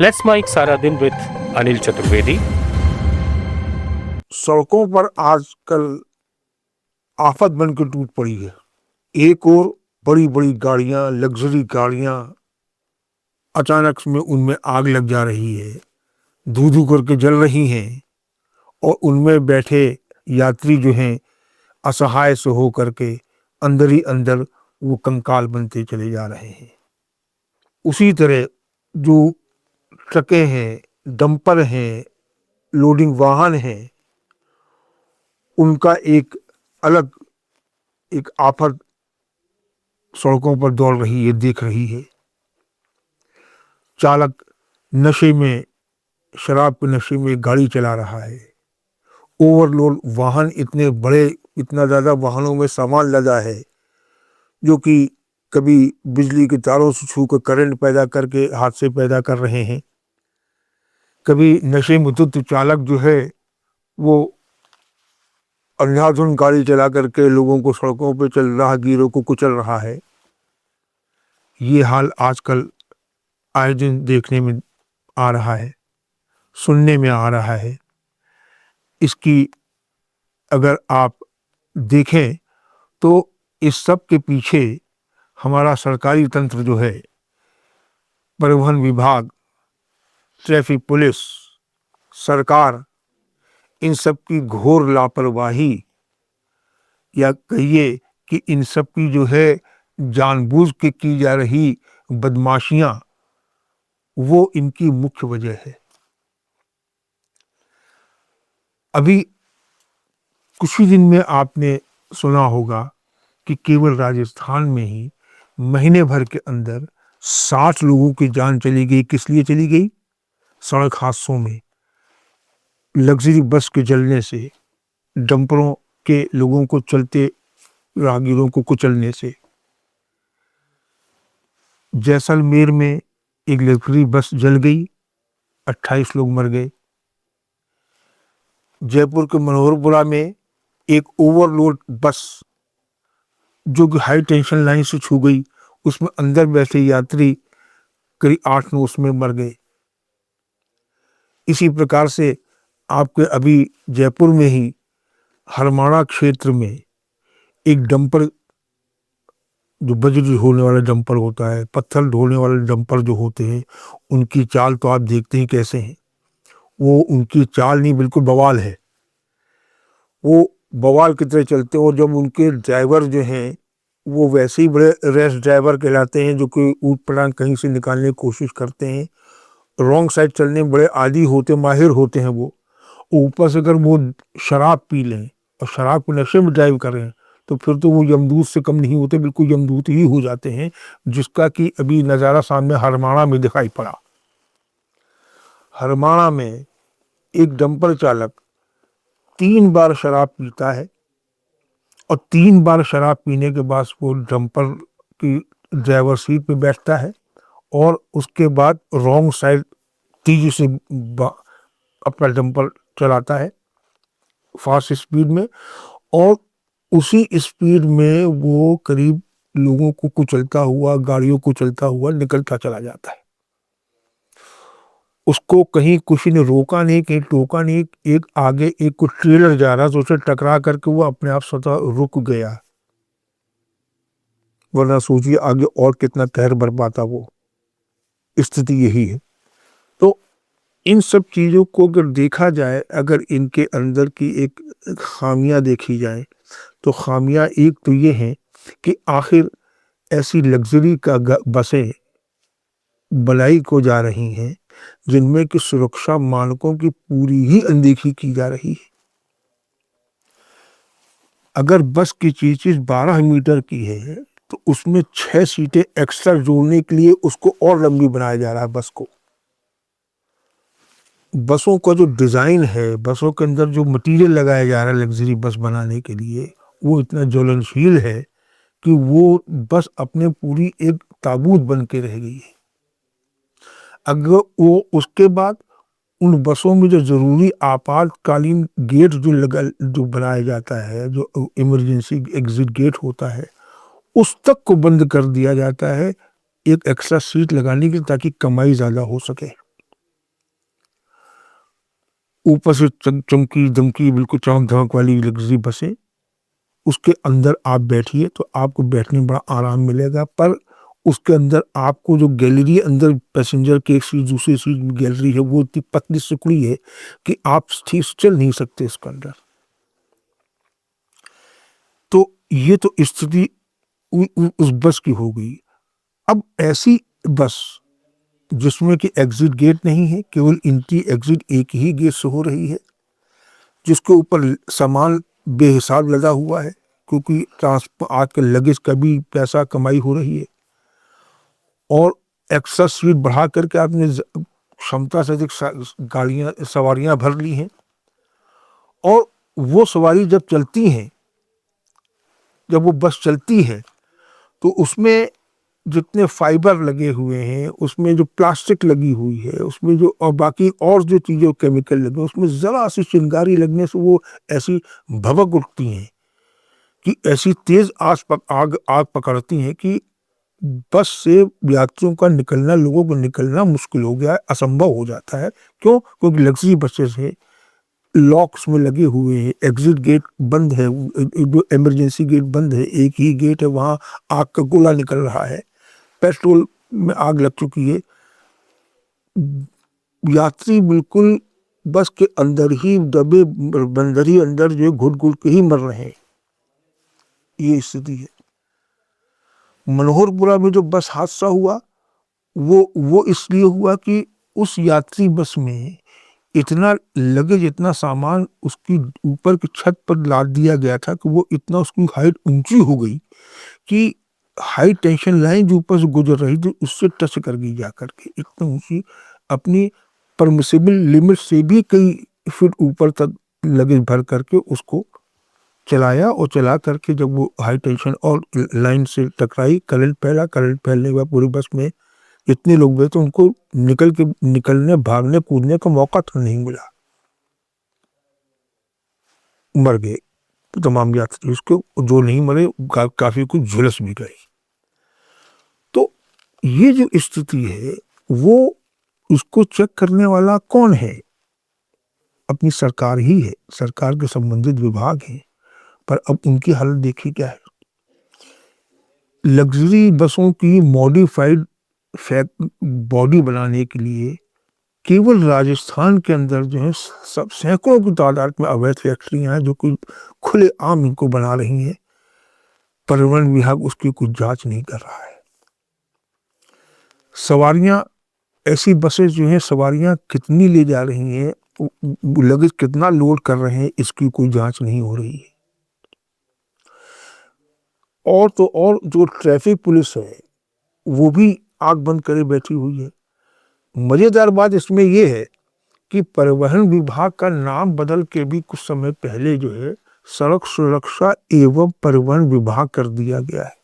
Let's mic सारा दिन with Anil Chaturvedi. सड़कों पर आजकल आफत बन के टूट पड़ी है। एक और बड़ी बड़ी गाड़ियां, लग्जरी गाड़ियां, अचानक में उनमें आग लग जा रही है, धू धू करके जल रही हैं और उनमें बैठे यात्री जो हैं असहाय से हो करके अंदर ही अंदर वो कंकाल बनते चले जा रहे हैं। उसी तरह जो ट्रकें हैं, डंपर हैं, लोडिंग वाहन हैं, उनका एक अलग एक आफत सड़कों पर दौड़ रही है, देख रही है। चालक नशे में, शराब के नशे में गाड़ी चला रहा है। ओवरलोड वाहन इतने बड़े, इतना ज़्यादा वाहनों में सामान लदा है जो कि कभी बिजली के तारों से छूकर करंट पैदा करके हादसे पैदा कर रहे हैं। कभी नशे में धुत चालक जो है वो अंधाधुंध गाड़ी चला करके लोगों को सड़कों पर चल राहगीरों को कुचल रहा है। ये हाल आजकल आए दिन देखने में आ रहा है, सुनने में आ रहा है। इसकी अगर आप देखें तो इस सब के पीछे हमारा सरकारी तंत्र जो है, परिवहन विभाग, ट्रैफिक पुलिस, सरकार, इन सब की घोर लापरवाही या कहिए कि इन सब की जो है जानबूझ के की जा रही बदमाशियां, वो इनकी मुख्य वजह है। अभी कुछ ही दिन में आपने सुना होगा कि केवल राजस्थान में ही महीने भर के अंदर 60 लोगों की जान चली गई। किस लिए चली गई? सड़क हादसों में, लग्जरी बस के जलने से, डंपरों के लोगों को, चलते राहगीरों को कुचलने से। जैसलमेर में एक लग्जरी बस जल गई, 28 लोग मर गए। जयपुर के मनोहरपुरा में एक ओवरलोड बस जो कि हाई टेंशन लाइन से छू गई, उसमें अंदर बैठे यात्री करीब 8-9 उसमें मर गए। इसी प्रकार से आपके अभी जयपुर में ही हरमाणा क्षेत्र में एक डंपर, जो बजरी ढोने वाला डंपर होता है, पत्थर ढोने वाले डंपर जो होते हैं, उनकी चाल तो आप देखते ही कैसे हैं। वो उनकी चाल नहीं, बिल्कुल बवाल है। वो बवाल की तरह चलते हैं और जब उनके ड्राइवर जो हैं वो वैसे ही बड़े रेस ड्राइवर कहलाते हैं, जो कि ऊट पटांग कहीं से निकालने की कोशिश करते हैं, रॉन्ग साइड चलने में बड़े आदी होते, माहिर होते हैं वो। ऊपर से अगर वो शराब पी लें और शराब के नशे में ड्राइव करें तो फिर तो वो यमदूत से कम नहीं होते, बिल्कुल यमदूत ही हो जाते हैं, जिसका कि अभी नज़ारा सामने हरमाणा में दिखाई पड़ा। हरमाणा में एक डंपर चालक 3 बार शराब पीता है और 3 बार शराब पीने के बाद वो डंपर की ड्राइवर सीट पे बैठता है और उसके बाद रॉन्ग साइड तेजी से अपना डंपर चलाता है फास्ट स्पीड में, और उसी स्पीड में वो करीब लोगों को कुचलता हुआ, गाड़ियों को चलता हुआ निकलता चला जाता है। उसको कहीं किसी ने रोका नहीं, कहीं टोका नहीं। एक आगे एक कुछ ट्रेलर जा रहा तो उसे टकरा करके वो अपने आप स्वतः रुक गया, वरना सोचिए आगे और कितना कहर बढ़ पाता। वो स्थिति यही है। तो इन सब चीज़ों को अगर देखा जाए, अगर इनके अंदर की एक खामियां देखी जाए, तो खामियां एक तो ये हैं कि आखिर ऐसी लग्जरी का बसें बनाई को जा रही हैं जिनमें कि सुरक्षा मानकों की पूरी ही अनदेखी की जा रही है। अगर बस की चीज 12 मीटर की है तो उसमें 6 सीटें एक्स्ट्रा जोड़ने के लिए उसको और लंबी बनाया जा रहा है बस को। बसों का जो डिज़ाइन है, बसों के अंदर जो मटेरियल लगाया जा रहा है लग्जरी बस बनाने के लिए, वो इतना ज्वलनशील है कि वो बस अपने पूरी एक ताबूत बन के रह गई है। अगर वो उसके बाद उन बसों में जो ज़रूरी आपातकालीन गेट जो बनाया जाता है, जो इमरजेंसी एग्जिट गेट होता है, उस तक को बंद कर दिया जाता है एक एक्स्ट्रा सीट लगाने के लिए, ताकि कमाई ज़्यादा हो सके। ऊपर से चमकी दमकी बिल्कुल चमक धमक वाली लग्जरी बसें, उसके अंदर आप बैठिए तो आपको बैठने में बड़ा आराम मिलेगा, पर उसके अंदर आपको जो गैलरी अंदर पैसेंजर के एक सीट दूसरी सीट में गैलरी है वो इतनी पतली सिकुड़ी है कि आप ठीक से चल नहीं सकते इसके अंदर। तो ये तो स्थिति उस बस की हो गई। अब ऐसी बस जिसमें कि एग्जिट गेट नहीं है, केवल एंट्री एग्जिट एक ही गेट से हो रही है, जिसके ऊपर सामान बेहिसाब लदा हुआ है, क्योंकि आजकल लगेज का भी पैसा कमाई हो रही है, और एक्स्ट्रा सीट बढ़ा करके आपने क्षमता से अधिक गाड़ियां सवारियां भर ली हैं। और वो सवारी जब चलती हैं, जब वो बस चलती है, तो उसमें जितने फाइबर लगे हुए हैं, उसमें जो प्लास्टिक लगी हुई है, उसमें जो और बाकी और जो चीज़ें केमिकल लगे, उसमें ज़रा सी चिंगारी लगने से वो ऐसी भभक उठती हैं कि ऐसी तेज़ आग आग पकड़ती हैं कि बस से यात्रियों का निकलना, लोगों को निकलना मुश्किल हो गया है, असंभव हो जाता है। क्यों? क्योंकि लग्जरी बसेस है, लॉक्स में लगे हुए हैं, एग्जिट गेट बंद है, जो इमरजेंसी गेट बंद है, एक ही गेट है, वहाँ आग का गोला निकल रहा है, पेट्रोल में आग लग चुकी है, यात्री बिल्कुल बस के अंदर ही दबे बंदर ही अंदर जो घुट घुट के ही मर रहे हैं। ये स्थिति है। मनोहरपुरा में जो बस हादसा हुआ वो इसलिए हुआ कि उस यात्री बस में इतना लगेज, इतना सामान उसकी ऊपर की छत पर लाद दिया गया था कि वो इतना उसकी हाइट ऊंची हो गई कि हाई टेंशन लाइन जो ऊपर से गुजर रही थी उससे टच कर गई जाकर के, इतना ऊंची, अपनी परमिसिबल लिमिट से भी कई फीट ऊपर तक लगेज भर करके उसको चलाया, और चला करके जब वो हाई टेंशन और लाइन से टकराई, करंट फैला, करंट फैलने के बाद पूरी बस में इतने लोग गए तो उनको निकलने भागने कूदने का मौका तो नहीं मिला, मर गए तमाम यात्री। उसको जो नहीं मरे काफी कुछ झुलस भी गई। तो ये जो स्थिति है वो उसको चेक करने वाला कौन है? अपनी सरकार ही है, सरकार के संबंधित विभाग हैं। पर अब उनकी हालत देखिए क्या है। लग्जरी बसों की मॉडिफाइड बॉडी बनाने के लिए केवल राजस्थान के अंदर जो है सब सैकड़ों की तादाद में अवैध फैक्ट्रियां हैं जो कि खुले आम इनको बना रही हैं। परिवहन विभाग उसकी कुछ जांच नहीं कर रहा है। सवारियां, ऐसी बसेस जो हैं सवारियां कितनी ले जा रही हैं, लगेज कितना लोड कर रहे हैं, इसकी कोई जांच नहीं हो रही है। और तो और जो ट्रैफिक पुलिस है वो भी आंख बंद करे बैठी हुई है। मजेदार बात इसमें यह है कि परिवहन विभाग का नाम बदल के भी कुछ समय पहले जो है सड़क सुरक्षा एवं परिवहन विभाग कर दिया गया है।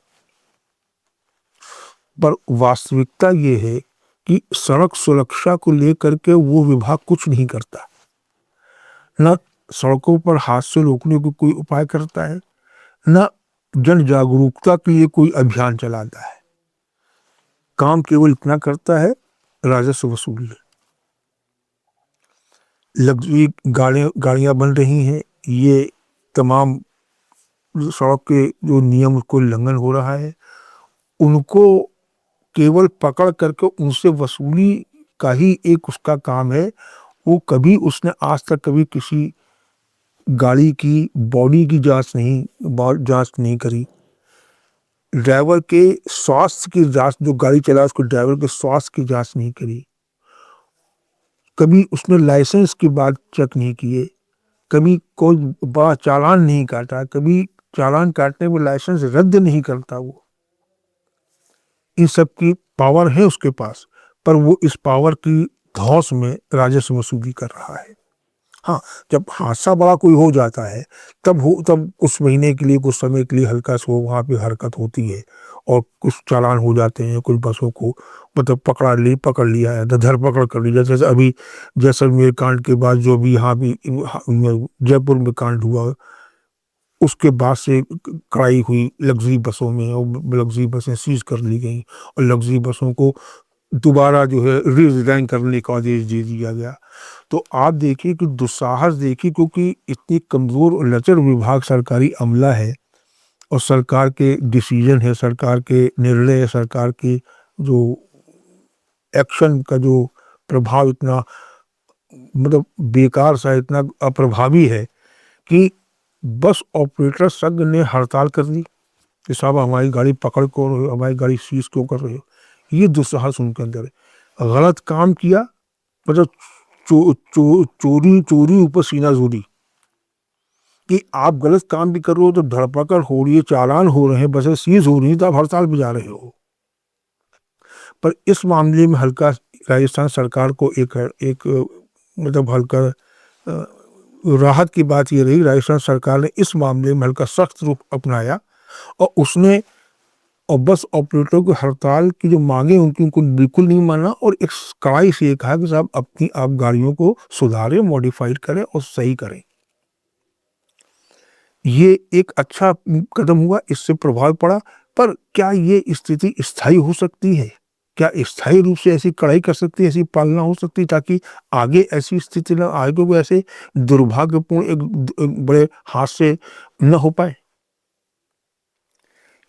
पर वास्तविकता ये है कि सड़क सुरक्षा को लेकर के वो विभाग कुछ नहीं करता, न सड़कों पर हादसे रोकने को कोई उपाय करता है, न जन जागरूकता के लिए कोई अभियान चलाता है। काम केवल इतना करता है, राजस्व वसूल। लग्जरी गाड़ियां बन रही हैं, ये तमाम सड़क के जो नियम उसको उल्लंघन हो रहा है, उनको केवल पकड़ करके उनसे वसूली का ही एक उसका काम है। वो कभी उसने आज तक कभी किसी गाड़ी की बॉडी की जांच नहीं करी। ड्राइवर के स्वास्थ्य की जांच, जो गाड़ी चला उसको ड्राइवर के स्वास्थ्य की जांच नहीं करी। कभी उसने लाइसेंस की बात चेक नहीं किए, कभी कोई बड़ा चालान नहीं काटा, कभी चालान काटने में लाइसेंस रद्द नहीं करता। वो इन सब की पावर है उसके पास, पर वो इस पावर की धौंस में राजस्व वसूली कर रहा है। हाँ, जब हादसा बड़ा कोई हो जाता है तब उस महीने के लिए, कुछ समय के लिए हल्का सा वहाँ पे हरकत होती है और कुछ चालान हो जाते हैं। कुछ बसों को मतलब पकड़ लिया है, धरपकड़ कर ली। जैसे अभी जैसलमेर कांड के बाद जो भी यहाँ भी जयपुर में कांड हुआ, उसके बाद से कड़ाई हुई लग्जरी बसों में और लग्जरी बसें सीज कर ली गई और लग्जरी बसों को दोबारा जो है रिडिज़ाइन करने का आदेश दे दिया गया। तो आप देखिए कि दुस्साहस देखिए, क्योंकि इतनी कमज़ोर और लचर विभाग सरकारी अमला है और सरकार के डिसीजन है, सरकार के निर्णय है, सरकार के जो एक्शन का जो प्रभाव इतना मतलब बेकार सा, इतना अप्रभावी है कि बस ऑपरेटर संघ ने हड़ताल कर दी कि साहब हमारी गाड़ी पकड़ क्यों रहे हो, हमारी गाड़ी सीज क्यों कर रहे हो। ये दुस्साहस उनके अंदर है। गलत काम किया मतलब चोरी चोरी ऊपर सीना जोरी, कि आप गलत काम भी कर रहे हो तो धरपकड़ हो रही है, चालान हो रहे हैं, बसें सीज हो रही हैं, तो आप हड़ताल पे जा रहे हो। पर इस मामले में हल्का राजस्थान सरकार को एक मतलब हल्का राहत की बात ये रही, राजस्थान सरकार ने इस मामले में हल्का सख्त रूप अपनाया और उसने और बस ऑपरेटरों की हड़ताल की जो मांगे उनकी उनको बिल्कुल नहीं माना और एक कड़ाई से ये कहा कि साहब अपनी आप गाड़ियों को सुधारें, मॉडिफाइड करें और सही करें। ये एक अच्छा कदम हुआ, इससे प्रभाव पड़ा। पर क्या ये स्थिति स्थायी हो सकती है? क्या स्थायी रूप से ऐसी कड़ाई कर सकती है, ऐसी पालना हो सकती है ताकि आगे ऐसी स्थिति न आगे को ऐसे दुर्भाग्यपूर्ण एक बड़े हादसे न हो पाए?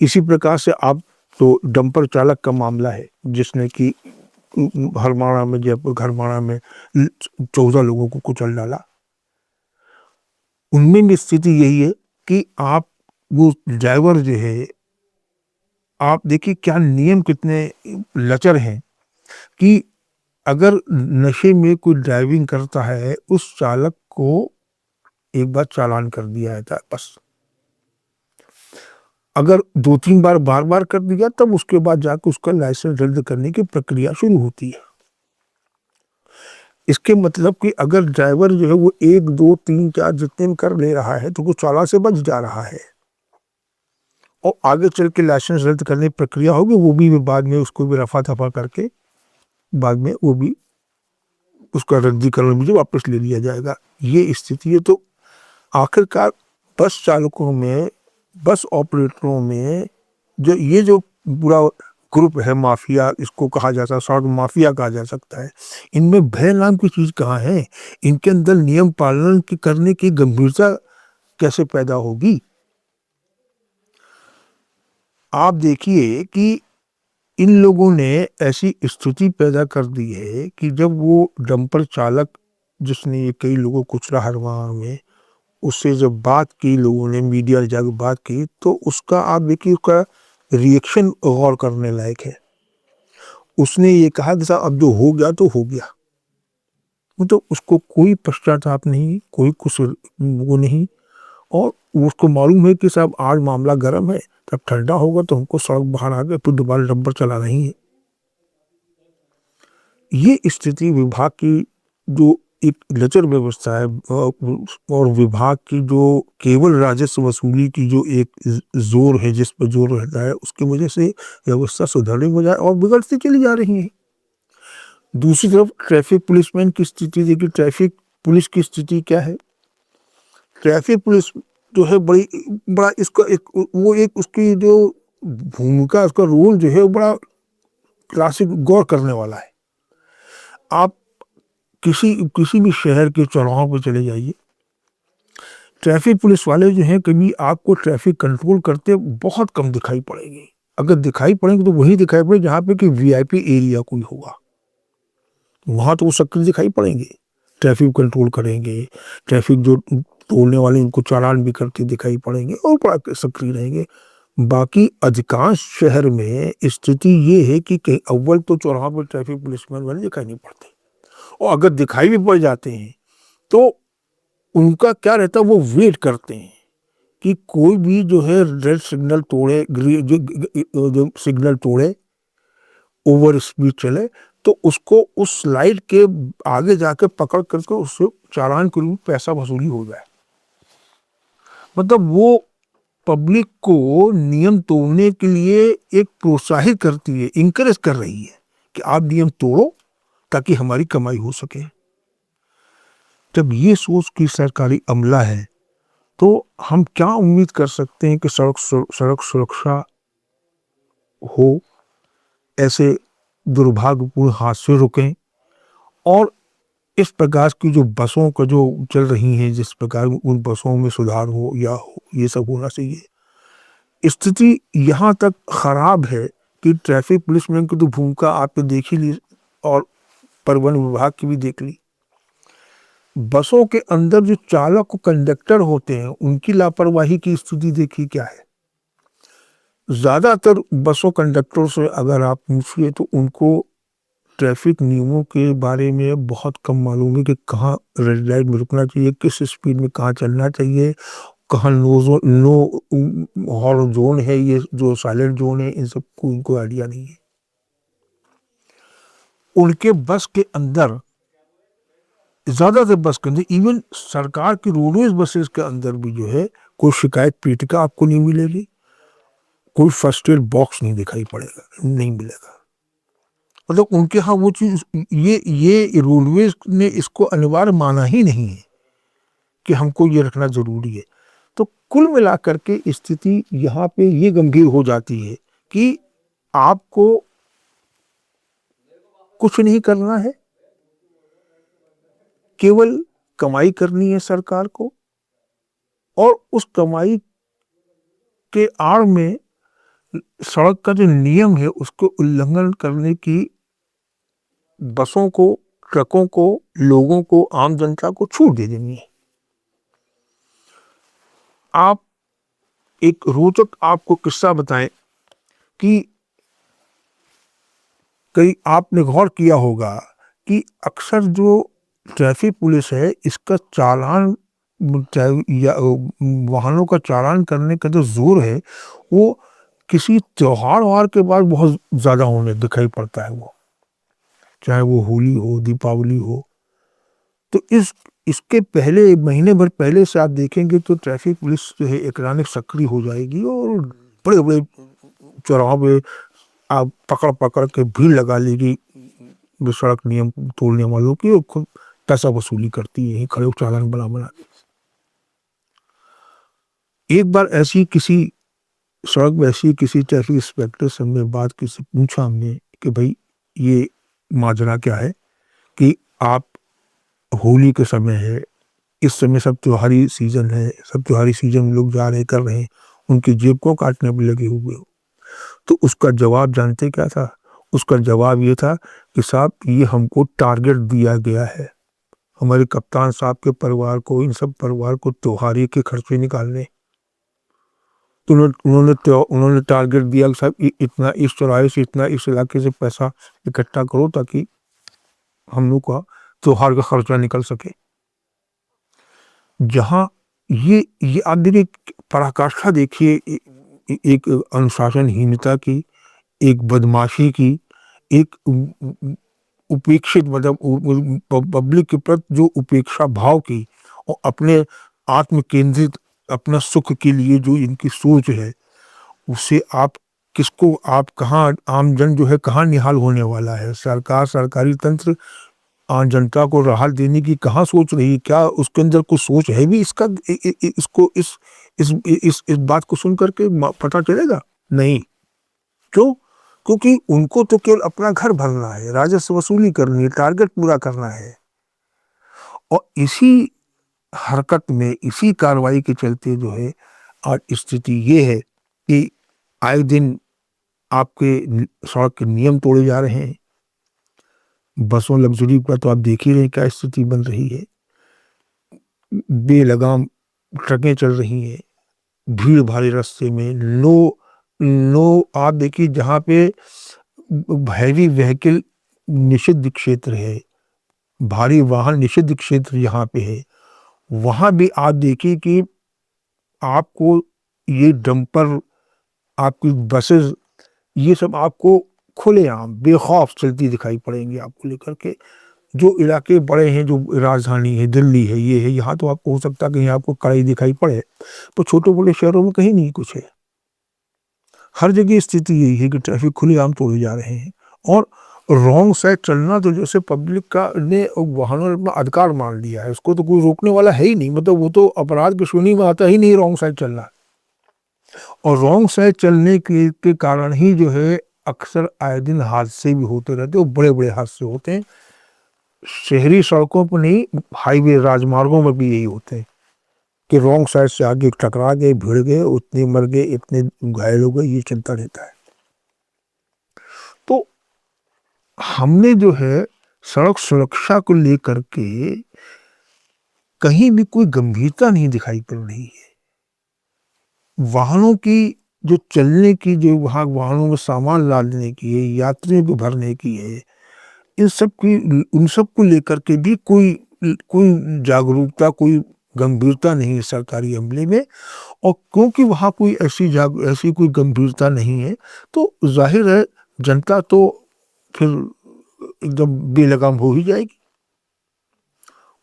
इसी प्रकार से आप तो डंपर चालक का मामला है जिसने कि हरमाणा में, जयपुर घरमाणा में 14 लोगों को कुचल डाला। उनमें भी स्थिति यही है कि आप वो ड्राइवर जो है, आप देखिए क्या नियम कितने लचर हैं कि अगर नशे में कोई ड्राइविंग करता है उस चालक को एक बार चालान कर दिया जाता है बस। अगर 2-3 बार बार-बार कर दिया तब उसके बाद जाकर उसका लाइसेंस रद्द करने की प्रक्रिया शुरू होती है। इसके मतलब कि अगर ड्राइवर जो है वो 1, 2, 3, 4 जितने भी कर ले रहा है तो वो चालान से बच जा रहा है और आगे चल के लाइसेंस रद्द करने की प्रक्रिया होगी, वो भी बाद में उसको भी रफा-दफा करके बाद में वो भी उसका रद्दीकरण भी वापस ले लिया जाएगा। ये स्थिति है। तो आखिरकार बस चालकों में, बस ऑपरेटरों में जो ये जो पूरा ग्रुप है, माफिया इसको कहा जाता है, सड़क माफिया कहा जा सकता है, इनमें भय नाम की चीज़ कहाँ है? इनके अंदर नियम पालन की करने की गंभीरता कैसे पैदा होगी? आप देखिए कि इन लोगों ने ऐसी स्थिति पैदा कर दी है कि जब वो डंपर चालक जिसने ये कई लोगों को कुचला हरमाना में, उससे जब बात की लोगों ने, मीडिया ने जाकर बात की, तो उसका आप देखिए उसका रिएक्शन गौर करने लायक है। उसने ये कहा कि साहब अब जो हो गया तो हो गया। मतलब उसको कोई पश्चाताप नहीं, कोई कुछ वो नहीं और उसको मालूम है कि साहब आज मामला गर्म है, तब ठंडा होगा तो हमको सड़क बाहर आ गए, फिर दोबारा डंपर चला नहीं है। ये स्थिति विभाग की जो एक लचर व्यवस्था है और विभाग की जो केवल राजस्व वसूली की जो एक जोर है, जिस पर जोर रहता है, उसकी वजह से व्यवस्था सुधरने की बजाय और बिगड़ती चली जा रही है। दूसरी तरफ ट्रैफिक पुलिसमैन की स्थिति देखिए, ट्रैफिक पुलिस की स्थिति क्या है? ट्रैफिक पुलिस जो है बड़ा इसका एक वो एक उसकी जो भूमिका, उसका रोल जो है वो बड़ा क्लासिक गौर करने वाला है। आप किसी भी शहर के चौराहों पर चले जाइए, ट्रैफिक पुलिस वाले जो हैं कभी आपको ट्रैफिक कंट्रोल करते बहुत कम दिखाई पड़ेंगे। अगर दिखाई पड़ेंगे तो वही दिखाई पड़े जहाँ पे कि वीआईपी एरिया कोई होगा, वहाँ तो वो सक्रिय दिखाई पड़ेंगे, ट्रैफिक कंट्रोल करेंगे, ट्रैफिक जो तोड़ने वाले उनको चालान भी करते दिखाई पड़ेंगे और बड़ा सक्रिय रहेंगे। बाकी अधिकांश शहर में स्थिति ये है कि कहीं अव्वल तो चौराहा पर ट्रैफिक पुलिसमैन वाले दिखाई नहीं पड़ते और अगर दिखाई भी पड़ जाते हैं तो उनका क्या रहता है, वो वेट करते हैं कि कोई भी जो है रेड सिग्नल तोड़े, जो सिग्नल तोड़े, ओवर स्पीड चले तो उसको उस लाइट के आगे जाके पकड़ करके उससे चालान के रूप में पैसा वसूली हो जाए। मतलब वो पब्लिक को नियम तोड़ने के लिए एक प्रोत्साहित करती है, इंकरेज कर रही है कि आप नियम तोड़ो ताकि हमारी कमाई हो सके। जब ये सोच की सरकारी अमला है तो हम क्या उम्मीद कर सकते हैं कि सड़क सुरक्षा हो ऐसे दुर्भाग्यपूर्ण हादसे रुकें और इस प्रकार की जो बसों का जो चल रही हैं, जिस प्रकार उन बसों में सुधार हो या हो, ये सब होना चाहिए। स्थिति यहाँ तक खराब है कि ट्रैफिक पुलिस में की तो भूमिका आपने देख ही ली और परिवहन विभाग की भी देख ली। बसों के अंदर जो चालक और कंडक्टर होते हैं, उनकी लापरवाही की स्थिति देखिए क्या है। ज्यादातर बसों कंडक्टरों से अगर आप पूछिए तो उनको ट्रैफिक नियमों के बारे में बहुत कम मालूम है कि कहाँ रेड लाइट में रुकना चाहिए, किस स्पीड में कहाँ चलना चाहिए, कहाँ नो हॉर्न जोन है, ये जो साइलेंट जोन है, इन सब को उनको आइडिया नहीं है। उनके बस के अंदर, ज्यादातर बस के अंदर, इवन सरकार की रोडवेज बसेस के अंदर भी जो है कोई शिकायत पीठिका आपको नहीं मिलेगी, कोई फर्स्ट एड बॉक्स नहीं दिखाई पड़ेगा, नहीं मिलेगा। मतलब उनके यहाँ वो चीज, ये रोडवेज ने इसको अनिवार्य माना ही नहीं है कि हमको ये रखना जरूरी है। तो कुल मिलाकर के स्थिति यहाँ पे ये गंभीर हो जाती है कि आपको कुछ नहीं करना है, केवल कमाई करनी है सरकार को, और उस कमाई के आड़ में सड़क का जो नियम है उसको उल्लंघन करने की बसों को, ट्रकों को, लोगों को, आम जनता को छूट दे देनी है। आप एक रोचक आपको किस्सा बताएं कि कई आपने गौर किया होगा कि अक्सर जो ट्रैफिक पुलिस है, इसका चालान या वाहनों का चालान करने का जो जोर है वो किसी त्योहार वार के बाद बहुत ज्यादा होने दिखाई पड़ता है, वो चाहे वो होली हो, दीपावली हो। तो इसके पहले, महीने भर पहले से आप देखेंगे तो ट्रैफिक पुलिस जो है एकाएक सक्रिय हो जाएगी और बड़े बड़े चौराहों पे आप पकड़ पकड़ के भीड़ लगा लेगी सड़क नियम तोड़ने वालों की, और खुद पैसा वसूली करती है, खड़े चालान बना बना। एक बार ऐसी किसी सड़क में ऐसी किसी ट्रैफिक इंस्पेक्टर से हमने बात किसी पूछा हमने कि भाई ये माजरा क्या है कि आप होली के समय है, इस समय सब त्योहारी सीजन है, सब त्योहारी सीजन में लोग जा रहे कर रहे हैं, उनकी जेब को काटने में लगे हुए हो। तो उसका जवाब जानते क्या था? उसका जवाब ये था कि साहब ये हमको टारगेट दिया गया है, हमारे कप्तान साहब के परिवार को, इन सब परिवार को त्योहारी के खर्चे निकालने। तो उन्होंने टारगेट दिया कि साहब इतना इस चौराहे से, इतना इस इलाके से पैसा इकट्ठा करो ताकि हम लोग का त्योहार का खर्चा निकल सके। जहां ये आप देखिए पराकाष्ठा देखिए, एक अनुशासनहीनता की, एक बदमाशी की, एक उपेक्षित, मतलब पब्लिक के प्रति जो उपेक्षा भाव की, और अपने आत्म केंद्रित अपना सुख के लिए जो इनकी सोच है, उससे आप किसको, आप कहाँ, आम जन जो है कहाँ निहाल होने वाला है। सरकार, सरकारी तंत्र आम जनता को राहत देने की कहाँ सोच रही है? क्या उसके अंदर कुछ सोच है भी इसका? इसको इस बात को सुन करके पता चलेगा नहीं। क्यों? क्योंकि उनको तो केवल अपना घर भरना है, राजस्व वसूली करनी है, टारगेट पूरा करना है। और इसी हरकत में, इसी कार्रवाई के चलते जो है आज स्थिति ये है कि आए दिन आपके सड़क के नियम तोड़े जा रहे हैं। बसों, लग्जरी का तो आप देख ही रहे हैं क्या स्थिति बन रही है। बेलगाम ट्रकें चल रही हैं भीड़ भारी रास्ते में। नो आप देखिए जहाँ पे हैवी व्हीकल निषिद्ध क्षेत्र है, भारी वाहन निषिद्ध क्षेत्र जहाँ पे है, वहाँ भी आप देखिए कि आपको ये डंपर, आपकी बसेस, ये सब आपको खुलेआम बेखौफ चलती दिखाई पड़ेंगी आपको लेकर के। जो इलाके बड़े हैं, जो राजधानी है, दिल्ली है, ये है, यहाँ तो आपको हो सकता है कहीं आपको कड़ाई दिखाई पड़े, पर छोटे बड़े शहरों में कहीं नहीं कुछ है। हर जगह स्थिति यही है कि ट्रैफिक खुलेआम तोड़े जा रहे हैं। और रॉन्ग साइड चलना तो जैसे पब्लिक का ने वाहनों ने अपना अधिकार मान लिया है, उसको तो कोई रोकने वाला है ही नहीं। मतलब वो तो अपराध की श्रेणी में आता ही नहीं रॉन्ग साइड चलना। और रॉन्ग साइड चलने के कारण ही जो है अक्सर आए दिन हादसे भी होते रहते हैं, और बड़े बड़े हादसे होते हैं। शहरी सड़कों पर नहीं, हाईवे राजमार्गों में भी यही होते हैं कि रॉन्ग साइड से आगे टकरा गए, भिड़ गए, उतने मर गए, इतने घायल हो गए, ये चलता रहता है। तो हमने जो है सड़क सुरक्षा को लेकर के कहीं भी कोई गंभीरता नहीं दिखाई पड़ रही है। वाहनों की जो चलने की, जो वहाँ वाहनों में सामान लादने की है, यात्रियों को भरने की है, इन सब की, उन सब को लेकर के भी कोई कोई जागरूकता, कोई गंभीरता नहीं है सरकारी अमले में। और क्योंकि वहाँ कोई ऐसी कोई गंभीरता नहीं है, तो जाहिर है जनता तो फिर एकदम बेलगाम हो ही जाएगी।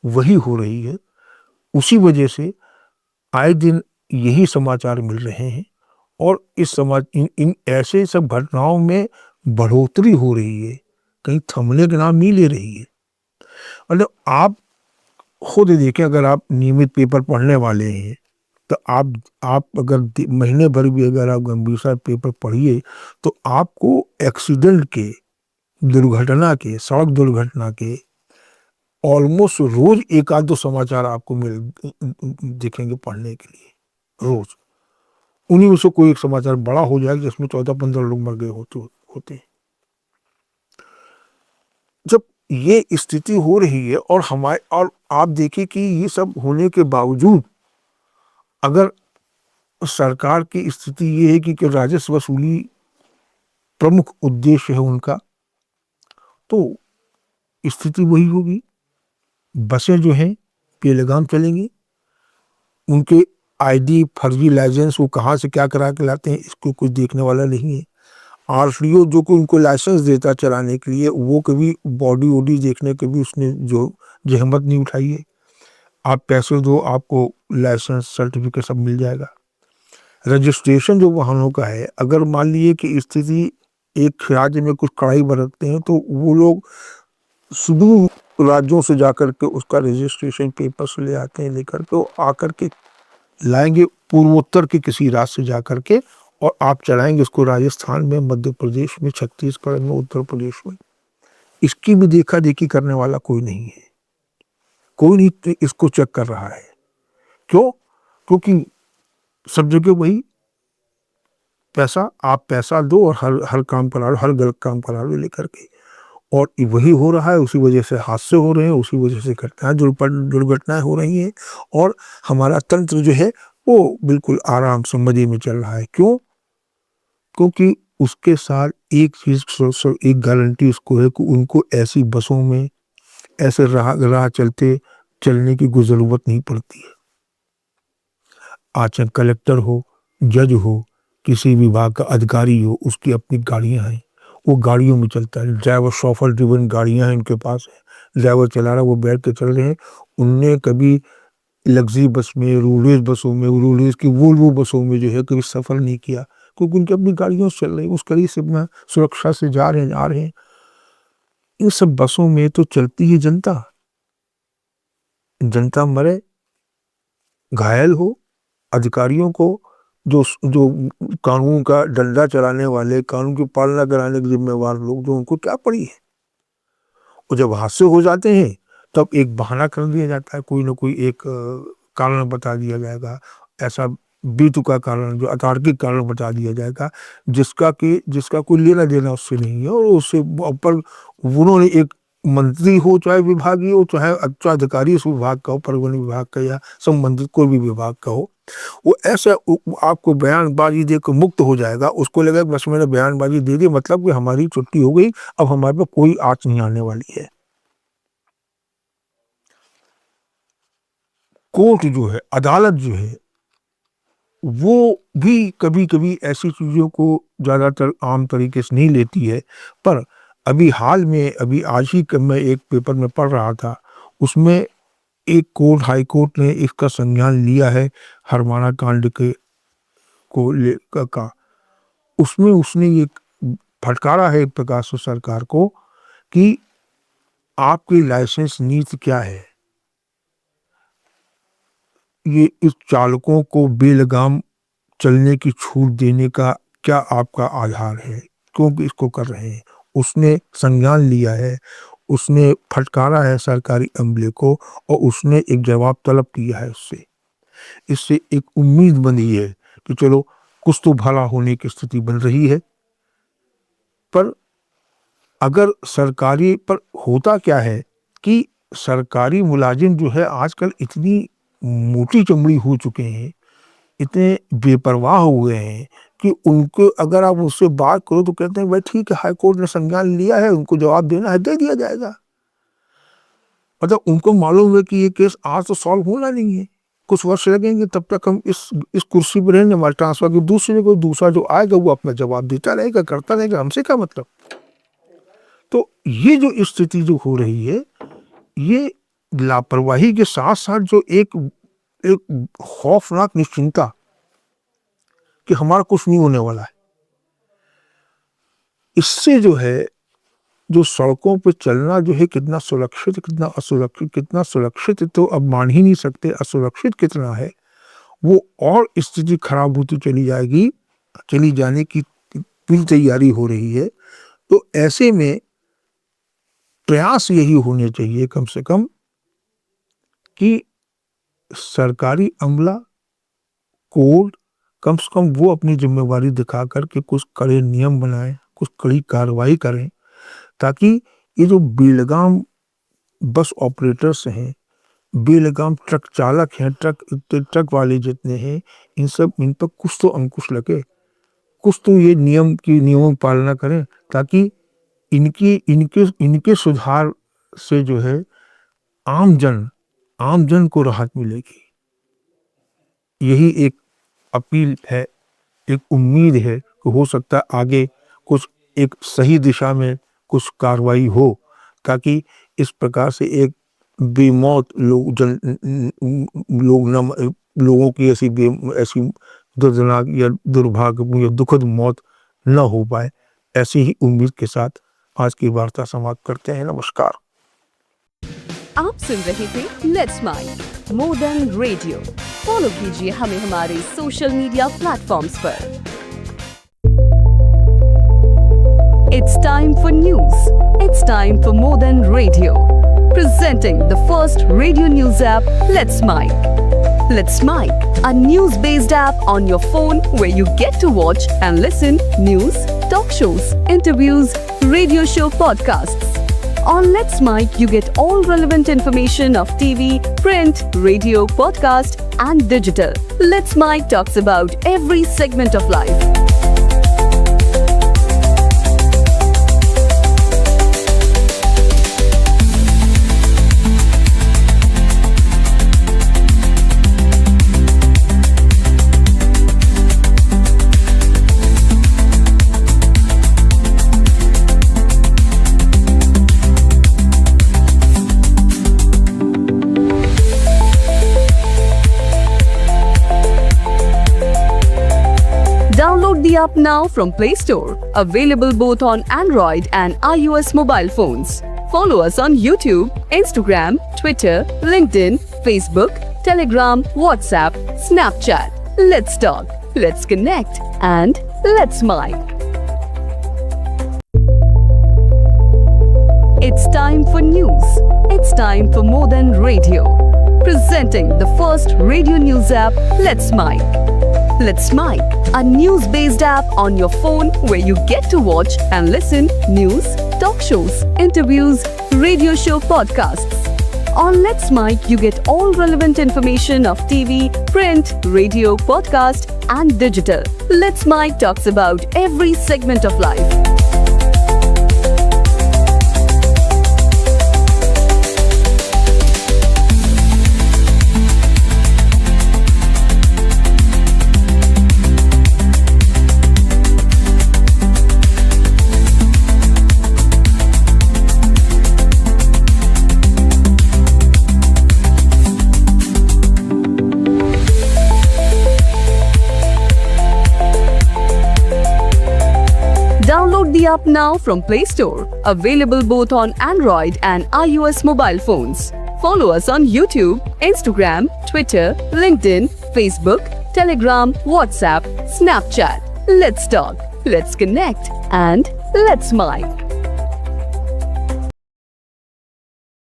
वही हो रही है। उसी वजह से आए दिन यही समाचार मिल रहे हैं, और इस इन ऐसे सब घटनाओं में बढ़ोतरी हो रही है, कहीं थमने का नाम नहीं ले रही है। मतलब आप खुद देखें, अगर आप नियमित पेपर पढ़ने वाले हैं, तो आप अगर महीने भर भी अगर आप गंभीर पेपर पढ़िए, तो आपको एक्सीडेंट के, दुर्घटना के, सड़क दुर्घटना के ऑलमोस्ट रोज एक आध दो समाचार आपको दिखेंगे पढ़ने के लिए, रोज। उन्हीं में से कोई एक समाचार बड़ा हो जाएगा जिसमें 14-15 लोग मर गए होते हैं। जब ये स्थिति हो रही है, और आप देखिए कि ये सब होने के बावजूद अगर सरकार की स्थिति ये है कि राजस्व वसूली प्रमुख उद्देश्य है उनका, तो स्थिति वही होगी। बसें जो हैं बेलगाम चलेंगी, उनके आईडी, फर्जी लाइसेंस वो कहाँ से क्या करा के लाते हैं, इसको कुछ देखने वाला नहीं है। आरटीओ जो कि उनको लाइसेंस देता चलाने के लिए, वो कभी बॉडी वॉडी देखने के भी उसने जो जहमत नहीं उठाई है। आप पैसे दो, आपको लाइसेंस सर्टिफिकेट सब मिल जाएगा। रजिस्ट्रेशन जो वाहनों का है, अगर मान लीजिए कि स्थिति एक राज्य में कुछ कड़ाई बरतते हैं, तो वो लोग सुदूर राज्यों से जाकर के उसका रजिस्ट्रेशन पेपर्स ले आते हैं, लेकर के आकर के लाएंगे पूर्वोत्तर के किसी राज्य से जाकर के, और आप चलाएंगे उसको राजस्थान में, मध्य प्रदेश में, छत्तीसगढ़ में, उत्तर प्रदेश में। इसकी भी देखा देखी करने वाला कोई नहीं है, कोई नहीं इसको चेक कर रहा है। क्यों? क्योंकि सब जगह वही पैसा, आप पैसा दो और हर काम करा लो, हर गलत काम करा लो लेकर के, और वही हो रहा है। उसी वजह से हादसे हो रहे हैं, उसी वजह से घटनाएं, दुर्घटनाएं हो रही हैं, और हमारा तंत्र जो है वो बिल्कुल आराम से मजे में चल रहा है। क्यों? क्योंकि उसके साथ एक चीज, एक गारंटी उसको है कि उनको ऐसी बसों में ऐसे राह चलने की कोई जरूरत नहीं पड़ती है। आज चाहे कलेक्टर हो, जज हो, किसी विभाग का अधिकारी हो, उसकी अपनी गाड़ियां हैं, वो गाड़ियों में चलता है। ड्राइवर शॉफर ड्रिवन गाड़ियां हैं उनके पास है, ड्राइवर चला रहा, वो बैठ के चल रहे हैं। उनने कभी लग्जरी बस में, रोडवेज बसों में, रोडवेज की वोल्वो बसों में जो है कभी सफर नहीं किया, क्योंकि उनकी अपनी गाड़ियों से चल रही है, उस कड़ी से अपना सुरक्षा से जा रहे हैं, आ रहे हैं। इन सब बसों में तो चलती है जनता, जनता मरे, घायल हो, अधिकारियों को, जो जो कानून का डंडा चलाने वाले, कानून की पालना कराने के जिम्मेवार लोग, जो उनको क्या पड़ी है। और जब हादसे हो जाते हैं, तब एक बहाना कर दिया जाता है, कोई ना कोई एक कारण बता दिया जाएगा, ऐसा बेतुका कारण, जो अतार्किक कारण बता दिया जाएगा, जिसका कोई लेना देना उससे नहीं है। और उससे ऊपर उन्होंने एक मंत्री हो, चाहे विभागीय हो, चाहे अच्छा अधिकारी उस विभाग का हो, परिवहन विभाग का या संबंधित कोई भी विभाग का हो, वो ऐसे आपको बयानबाजी देकर मुक्त हो जाएगा। उसको लगेगा बस मैंने बयानबाजी दे दी, मतलब कि हमारी छुट्टी हो गई, अब हमारे पे कोई आँच नहीं आने वाली है। कोर्ट जो है, अदालत जो है, वो भी कभी कभी ऐसी चीज़ों को ज़्यादातर आम तरीके से नहीं लेती है। पर अभी हाल में, अभी आज ही मैं एक पेपर में पढ़ रहा था, उसमें एक कोर्ट, हाई कोर्ट ने इसका संज्ञान लिया है हरमाना कांड के का। उसमें उसने ये फटकारा है एक प्रकार से सरकार को कि आपकी लाइसेंस नीति क्या है, ये इस चालकों को बेलगाम चलने की छूट देने का क्या आपका आधार है, क्यों इसको कर रहे हैं। उसने संज्ञान लिया है, उसने फटकारा है सरकारी अमले को और उसने एक जवाब तलब किया है उससे। इससे एक उम्मीद बनी है कि चलो कुछ तो भला होने की स्थिति बन रही है। पर अगर सरकारी पर होता क्या है कि सरकारी मुलाजिम जो है आजकल इतनी मोटी चमड़ी हो चुके हैं, इतने बेपरवाह हो गए हैं कि उनको अगर आप उससे बात करो तो कहते हैं भाई ठीक है, हाई कोर्ट ने संज्ञान लिया है, उनको जवाब देना है, दे दिया जाएगा। मतलब उनको मालूम है कि ये केस आज तो सॉल्व होना नहीं है, कुछ वर्ष लगेंगे, तब तक हम इस कुर्सी पर रहेंगे, हमारे ट्रांसफर की दूसरे को दूसरा जो आएगा वो अपना जवाब देता रहेगा, करता रहेगा, हमसे क्या मतलब। तो ये जो स्थिति जो हो रही है, ये लापरवाही के साथ साथ जो एक खौफनाक निश्चिंता कि हमारा कुछ नहीं होने वाला है, इससे जो है जो सड़कों पे चलना जो है कितना सुरक्षित कितना असुरक्षित, कितना सुरक्षित तो अब मान ही नहीं सकते, असुरक्षित कितना है वो और स्थिति खराब होती चली जाएगी, चली जाने की पूरी तैयारी हो रही है। तो ऐसे में प्रयास यही होने चाहिए कम से कम कि सरकारी अमला, कोर्ट कम से कम वो अपनी जिम्मेवारी दिखा करके कुछ कड़े नियम बनाएं, कुछ कड़ी कार्रवाई करें, ताकि ये जो बेलगाम बस ऑपरेटर्स हैं, बेलगाम ट्रक चालक हैं, ट्रक वाले जितने हैं, इन पर कुछ तो अंकुश लगे, कुछ तो ये नियमों की पालना करें, ताकि इनके सुधार से जो है आम जन को राहत मिलेगी। यही एक अपील है, एक उम्मीद है कि हो सकता है आगे कुछ एक सही दिशा में कुछ कार्रवाई हो, ताकि इस प्रकार से एक बेमौत लोगों की ऐसी दर्दनाक या दुर्भाग्य या दुखद मौत न हो पाए। ऐसी ही उम्मीद के साथ आज की वार्ता समाप्त करते हैं। नमस्कार। आप सुन रहे थे let's mind more than radio. Follow कीजिए हमें हमारे सोशल मीडिया प्लेटफॉर्म्स पर। It's time for news. It's time for more than radio. Presenting the first radio news app, Let's Mic. Let's Mic, a news-based app on your phone where you get to watch and listen news, talk shows, interviews, radio show podcasts. On Let's Mic, you get all relevant information of TV, print, radio, podcast, and digital. Let's Mic talks about every segment of life. Download the app now from Play Store. Available both on Android and iOS mobile phones. Follow us on YouTube, Instagram, Twitter, LinkedIn, Facebook, Telegram, WhatsApp, Snapchat. Let's talk, let's connect, and let's mic. It's time for news. It's time for more than radio. Presenting the first radio news app, Let's Mic. Let's Mic, a news-based app on your phone where you get to watch and listen news, talk shows, interviews, radio show podcasts. On Let's Mic, you get all relevant information of TV, print, radio, podcast, and digital. Let's Mic talks about every segment of life. Download the app now from Play Store. Available both on Android and iOS mobile phones. Follow us on YouTube, Instagram, Twitter, LinkedIn, Facebook, Telegram, WhatsApp, Snapchat. Let's talk, Let's connect and let's mic.